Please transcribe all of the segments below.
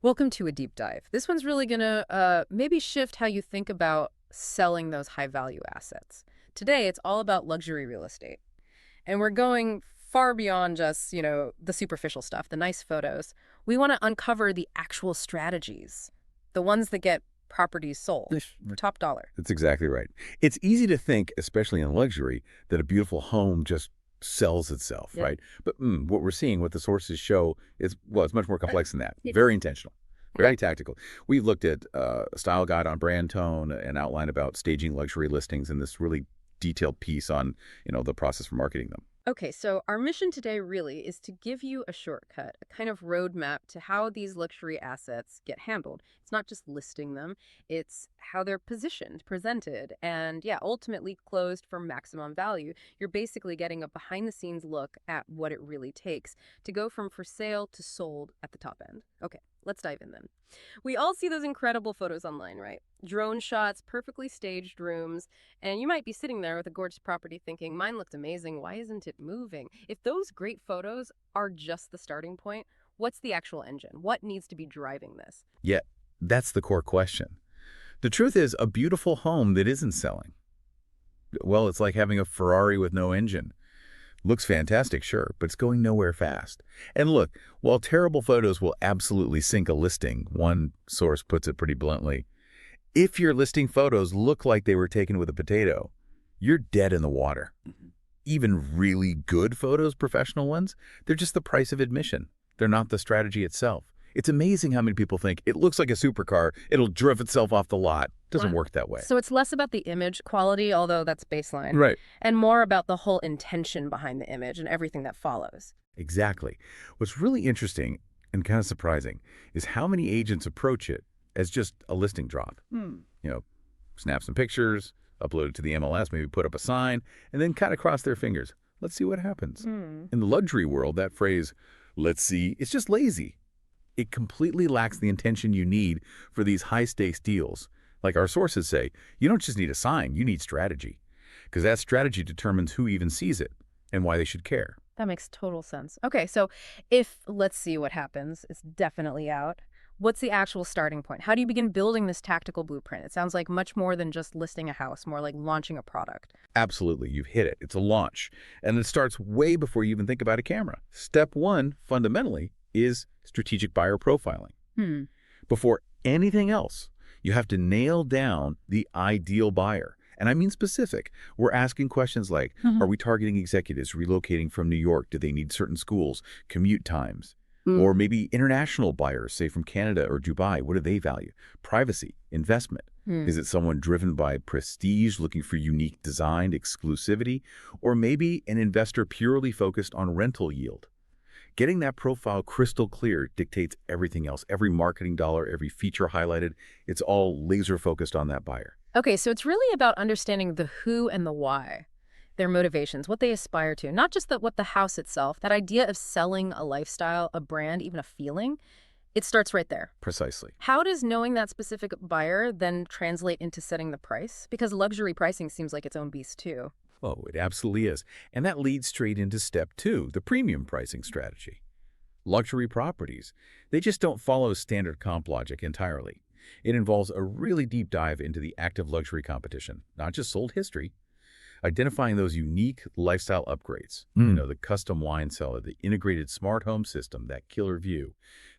Welcome to a deep dive. This one's really going to maybe shift how you think about selling those high value assets. Today, it's all about luxury real estate. And we're going far beyond just, the superficial stuff, the nice photos. We want to uncover the actual strategies, the ones that get properties sold, top dollar. That's exactly right. It's easy to think, especially in luxury, that a beautiful home just sells itself, Yep. right? But what we're seeing, what the sources show is, well, it's much more complex than that. Very intentional, very tactical. We've looked at a style guide on brand tone, an outline about staging luxury listings, and this really detailed piece on, the process for marketing them. Okay, so our mission today really is to give you a shortcut, a kind of roadmap to how these luxury assets get handled. It's not just listing them, it's how they're positioned, presented, and ultimately closed for maximum value. You're basically getting a behind the scenes look at what it really takes to go from for sale to sold at the top end. Okay, let's dive in then. We all see those incredible photos online, right? Drone shots, perfectly staged rooms, and you might be sitting there with a gorgeous property thinking, mine looked amazing, why isn't it moving? If those great photos are just the starting point, what's the actual engine? What needs to be driving this? Yet, that's the core question. The truth is, a beautiful home that isn't selling, well, it's like having a Ferrari with no engine. Looks fantastic, sure, but it's going nowhere fast. And look, while terrible photos will absolutely sink a listing, one source puts it pretty bluntly, if your listing photos look like they were taken with a potato, you're dead in the water. Even really good photos, professional ones, they're just the price of admission. They're not the strategy itself. It's amazing how many people think it looks like a supercar, it'll drive itself off the lot. Doesn't work that way. So it's less about the image quality, although that's baseline, Right. and more about the whole intention behind the image and everything that follows. Exactly. What's really interesting and kind of surprising is how many agents approach it as just a listing drop. Snap some pictures, upload it to the MLS, maybe put up a sign, and then kind of cross their fingers. Let's see what happens. In the luxury world, that phrase, let's see, it's just lazy. It completely lacks the intention you need for these high-stakes deals. Like our sources say, you don't just need a sign, you need strategy. Because that strategy determines who even sees it and why they should care. That makes total sense. Okay, so if let's see what happens, it's definitely out. What's the actual starting point? How do you begin building this tactical blueprint? It sounds like much more than just listing a house, more like launching a product. Absolutely, you've hit it. It's a launch. And it starts way before you even think about a camera. Step one, fundamentally, is strategic buyer profiling. Before anything else, you have to nail down the ideal buyer. And I mean specific. We're asking questions like, are we targeting executives relocating from New York? Do they need certain schools, commute times? Or maybe international buyers, say from Canada or Dubai, what do they value? Privacy, investment. Is it someone driven by prestige, looking for unique design, exclusivity? Or maybe an investor purely focused on rental yield? Getting that profile crystal clear dictates everything else. Every marketing dollar, every feature highlighted, it's all laser focused on that buyer. Okay, so it's really about understanding the who and the why, their motivations, what they aspire to, not just what the house itself, that idea of selling a lifestyle, a brand, even a feeling. It starts right there. Precisely. How does knowing that specific buyer then translate into setting the price? Because luxury pricing seems like its own beast too. Oh, it absolutely is. And that leads straight into step two, the premium pricing strategy. Luxury properties, they just don't follow standard comp logic entirely. It involves a really deep dive into the active luxury competition, not just sold history. Identifying those unique lifestyle upgrades, the custom wine cellar, the integrated smart home system, that killer view,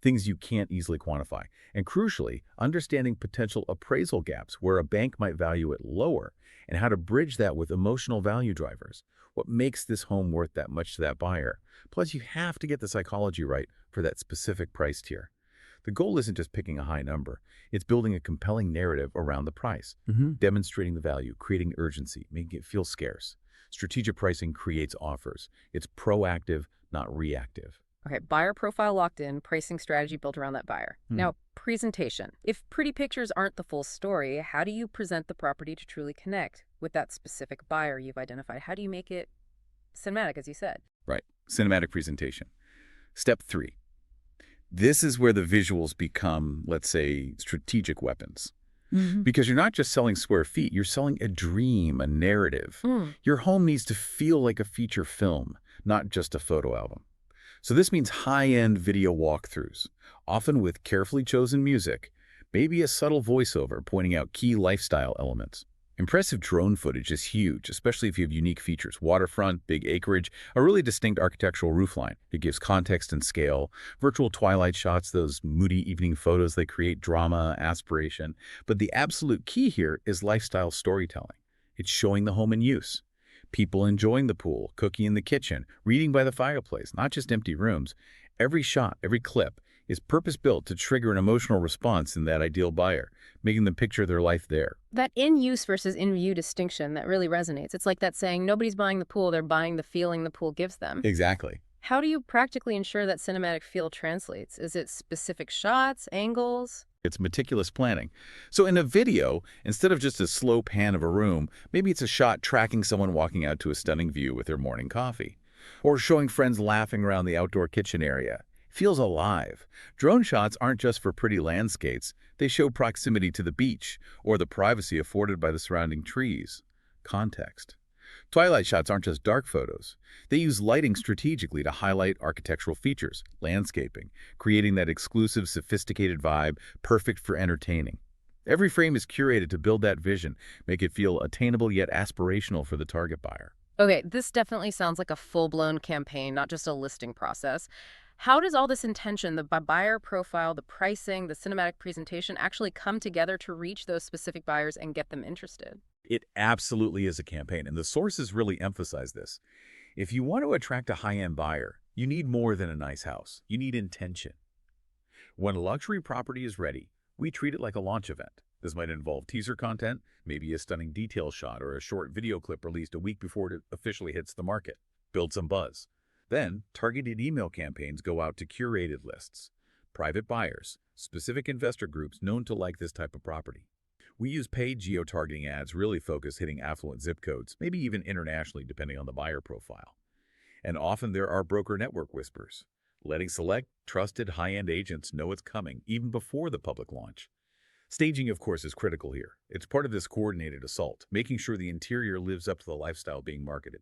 things you can't easily quantify. And crucially, understanding potential appraisal gaps where a bank might value it lower and how to bridge that with emotional value drivers. What makes this home worth that much to that buyer? Plus, you have to get the psychology right for that specific price tier. The goal isn't just picking a high number. It's building a compelling narrative around the price, demonstrating the value, creating urgency, making it feel scarce. Strategic pricing creates offers. It's proactive, not reactive. Okay, buyer profile locked in, pricing strategy built around that buyer. Now, presentation. If pretty pictures aren't the full story, how do you present the property to truly connect with that specific buyer you've identified? How do you make it cinematic, as you said? Right, cinematic presentation. Step three. This is where the visuals become, let's say, strategic weapons. Because you're not just selling square feet, you're selling a dream, a narrative. Your home needs to feel like a feature film, not just a photo album. So this means high-end video walkthroughs, often with carefully chosen music, maybe a subtle voiceover pointing out key lifestyle elements. Impressive drone footage is huge, especially if you have unique features, waterfront, big acreage, a really distinct architectural roofline. It gives context and scale. Virtual twilight shots, those moody evening photos, they create drama, aspiration. But the absolute key here is lifestyle storytelling. It's showing the home in use. People enjoying the pool, cooking in the kitchen, reading by the fireplace, not just empty rooms. Every shot, every clip is purpose-built to trigger an emotional response in that ideal buyer, making them picture their life there. That in-use versus in-view distinction, that really resonates. It's like that saying, nobody's buying the pool, they're buying the feeling the pool gives them. Exactly. How do you practically ensure that cinematic feel translates? Is it specific shots, angles? It's meticulous planning. So in a video, instead of just a slow pan of a room, maybe it's a shot tracking someone walking out to a stunning view with their morning coffee. Or showing friends laughing around the outdoor kitchen area. Feels alive. Drone shots aren't just for pretty landscapes. They show proximity to the beach or the privacy afforded by the surrounding trees. Context. Twilight shots aren't just dark photos. They use lighting strategically to highlight architectural features, landscaping, creating that exclusive, sophisticated vibe perfect for entertaining. Every frame is curated to build that vision, make it feel attainable yet aspirational for the target buyer. Okay, this definitely sounds like a full-blown campaign, not just a listing process. How does all this intention, the buyer profile, the pricing, the cinematic presentation, actually come together to reach those specific buyers and get them interested? It absolutely is a campaign, and the sources really emphasize this. If you want to attract a high-end buyer, you need more than a nice house. You need intention. When a luxury property is ready, we treat it like a launch event. This might involve teaser content, maybe a stunning detail shot or a short video clip released a week before it officially hits the market. Build some buzz. Then, targeted email campaigns go out to curated lists, private buyers, specific investor groups known to like this type of property. We use paid geo-targeting ads really focus hitting affluent zip codes, maybe even internationally depending on the buyer profile. And often there are broker network whispers, letting select, trusted high-end agents know it's coming even before the public launch. Staging, of course, is critical here. It's part of this coordinated assault, making sure the interior lives up to the lifestyle being marketed.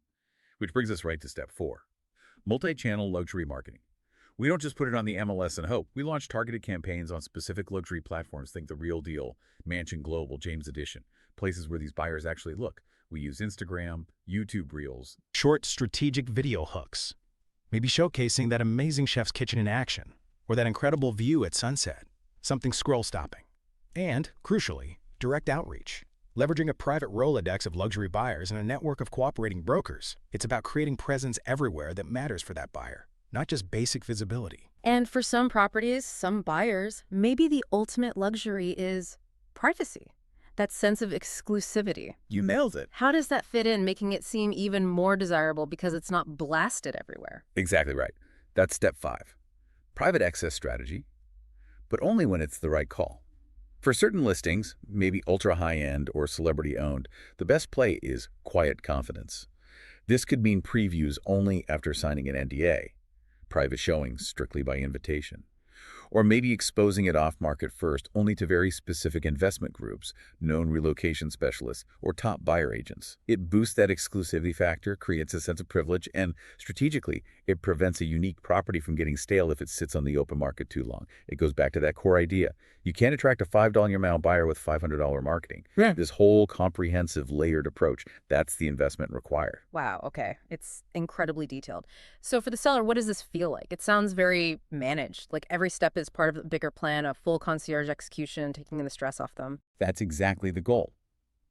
Which brings us right to step 4. Multi-channel luxury marketing. We don't just put it on the MLS and hope. We launch targeted campaigns on specific luxury platforms. Think The Real Deal, Mansion Global, James Edition, places where these buyers actually look. We use Instagram, YouTube Reels. Short strategic video hooks. Maybe showcasing that amazing chef's kitchen in action, or that incredible view at sunset. Something scroll-stopping. And, crucially, direct outreach. Leveraging a private Rolodex of luxury buyers and a network of cooperating brokers, it's about creating presence everywhere that matters for that buyer, not just basic visibility. And for some properties, some buyers, maybe the ultimate luxury is privacy, that sense of exclusivity. You nailed it. How does that fit in, making it seem even more desirable because it's not blasted everywhere? Exactly right. That's step 5. Private access strategy, but only when it's the right call. For certain listings, maybe ultra high-end or celebrity-owned, the best play is quiet confidence. This could mean previews only after signing an NDA, private showings strictly by invitation, or maybe exposing it off-market first only to very specific investment groups, known relocation specialists, or top buyer agents. It boosts that exclusivity factor, creates a sense of privilege, and strategically, it prevents a unique property from getting stale if it sits on the open market too long. It goes back to that core idea. You can't attract a $5 buyer with $500 marketing. Yeah. This whole comprehensive layered approach, that's the investment required. Wow, okay. It's incredibly detailed. So for the seller, what does this feel like? It sounds very managed, like every step is part of a bigger plan, a full concierge execution, taking the stress off them. That's exactly the goal.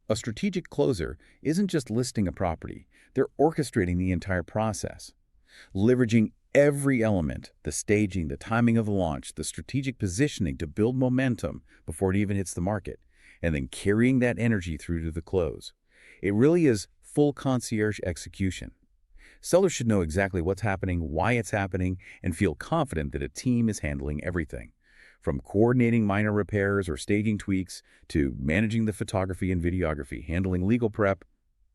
A strategic closer isn't just listing a property. They're orchestrating the entire process, leveraging every element, the staging, the timing of the launch, the strategic positioning to build momentum before it even hits the market, and then carrying that energy through to the close. It really is full concierge execution. Sellers should know exactly what's happening, why it's happening, and feel confident that a team is handling everything. From coordinating minor repairs or staging tweaks to managing the photography and videography, handling legal prep,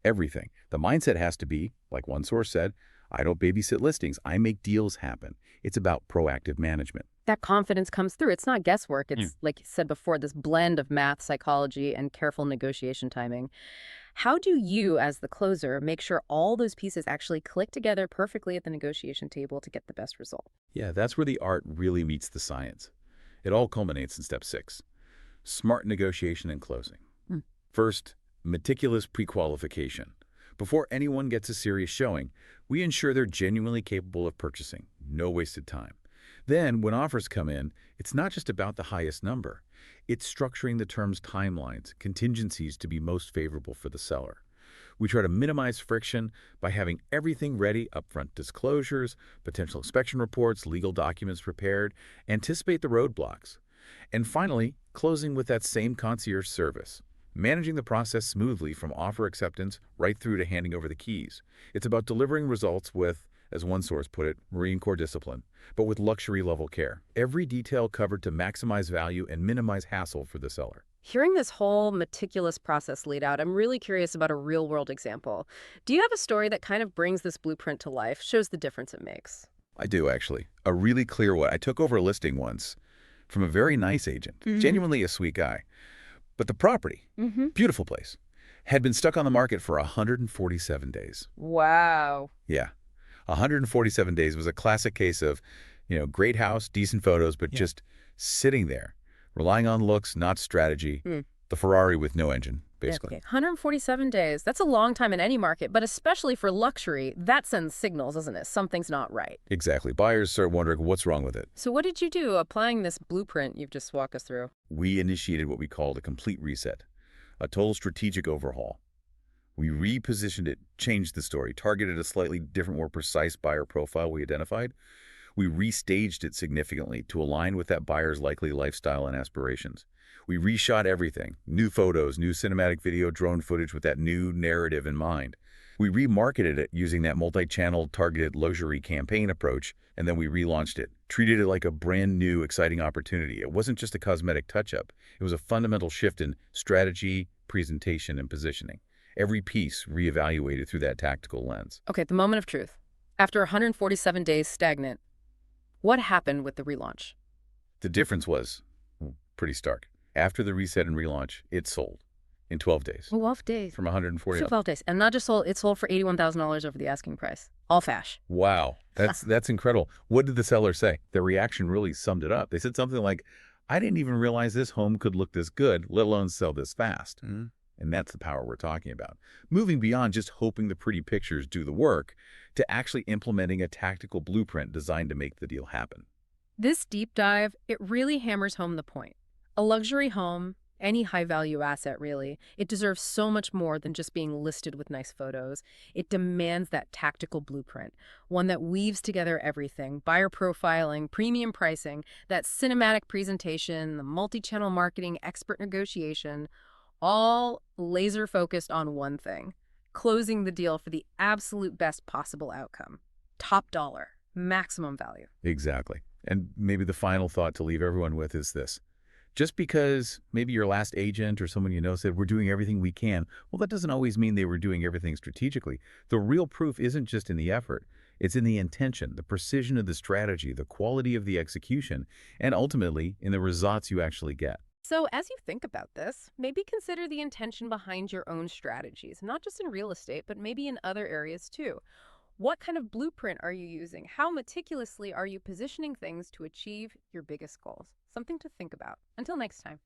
everything. The mindset has to be, like one source said, I don't babysit listings. I make deals happen. It's about proactive management. That confidence comes through. It's not guesswork. Yeah. It's, like you said before, this blend of math, psychology, and careful negotiation timing. How do you, as the closer, make sure all those pieces actually click together perfectly at the negotiation table to get the best result? Yeah, that's where the art really meets the science. It all culminates in step 6, smart negotiation and closing. Hmm. First, meticulous pre-qualification. Before anyone gets a serious showing, we ensure they're genuinely capable of purchasing. No wasted time. Then, when offers come in, it's not just about the highest number. It's structuring the terms' timelines, contingencies to be most favorable for the seller. We try to minimize friction by having everything ready, upfront disclosures, potential inspection reports, legal documents prepared, anticipate the roadblocks. And finally, closing with that same concierge service, managing the process smoothly from offer acceptance right through to handing over the keys. It's about delivering results with, as one source put it, Marine Corps discipline, but with luxury-level care. Every detail covered to maximize value and minimize hassle for the seller. Hearing this whole meticulous process laid out, I'm really curious about a real-world example. Do you have a story that kind of brings this blueprint to life, shows the difference it makes? I do, actually. A really clear one. I took over a listing once from a very nice agent, genuinely a sweet guy. But the property, beautiful place, had been stuck on the market for 147 days. Wow. Yeah. 147 days was a classic case of, great house, decent photos, but just sitting there, relying on looks, not strategy. The Ferrari with no engine, basically. Okay, 147 days. That's a long time in any market, but especially for luxury, that sends signals, doesn't it? Something's not right. Exactly. Buyers start wondering what's wrong with it. So what did you do applying this blueprint you've just walked us through? We initiated what we called a complete reset, a total strategic overhaul. We repositioned it, changed the story, targeted a slightly different, more precise buyer profile we identified. We restaged it significantly to align with that buyer's likely lifestyle and aspirations. We reshot everything, new photos, new cinematic video, drone footage with that new narrative in mind. We remarketed it using that multi-channel targeted luxury campaign approach, and then we relaunched it, treated it like a brand new, exciting opportunity. It wasn't just a cosmetic touch-up. It was a fundamental shift in strategy, presentation, and positioning. Every piece reevaluated through that tactical lens. Okay, the moment of truth. After 147 days stagnant, what happened with the relaunch? The difference was pretty stark. After the reset and relaunch, it sold in 12 days. 12 days. From 140 up. 12 days. And not just sold, it sold for $81,000 over the asking price. All fash. Wow, that's incredible. What did the seller say? Their reaction really summed it up. They said something like, I didn't even realize this home could look this good, let alone sell this fast. And that's the power we're talking about. Moving beyond just hoping the pretty pictures do the work to actually implementing a tactical blueprint designed to make the deal happen. This deep dive, it really hammers home the point. A luxury home, any high-value asset really, it deserves so much more than just being listed with nice photos. It demands that tactical blueprint, one that weaves together everything, buyer profiling, premium pricing, that cinematic presentation, the multi-channel marketing, expert negotiation, all laser-focused on one thing, closing the deal for the absolute best possible outcome. Top dollar, maximum value. Exactly. And maybe the final thought to leave everyone with is this. Just because maybe your last agent or someone you know said, we're doing everything we can, well, that doesn't always mean they were doing everything strategically. The real proof isn't just in the effort. It's in the intention, the precision of the strategy, the quality of the execution, and ultimately in the results you actually get. So as you think about this, maybe consider the intention behind your own strategies, not just in real estate, but maybe in other areas too. What kind of blueprint are you using? How meticulously are you positioning things to achieve your biggest goals? Something to think about. Until next time.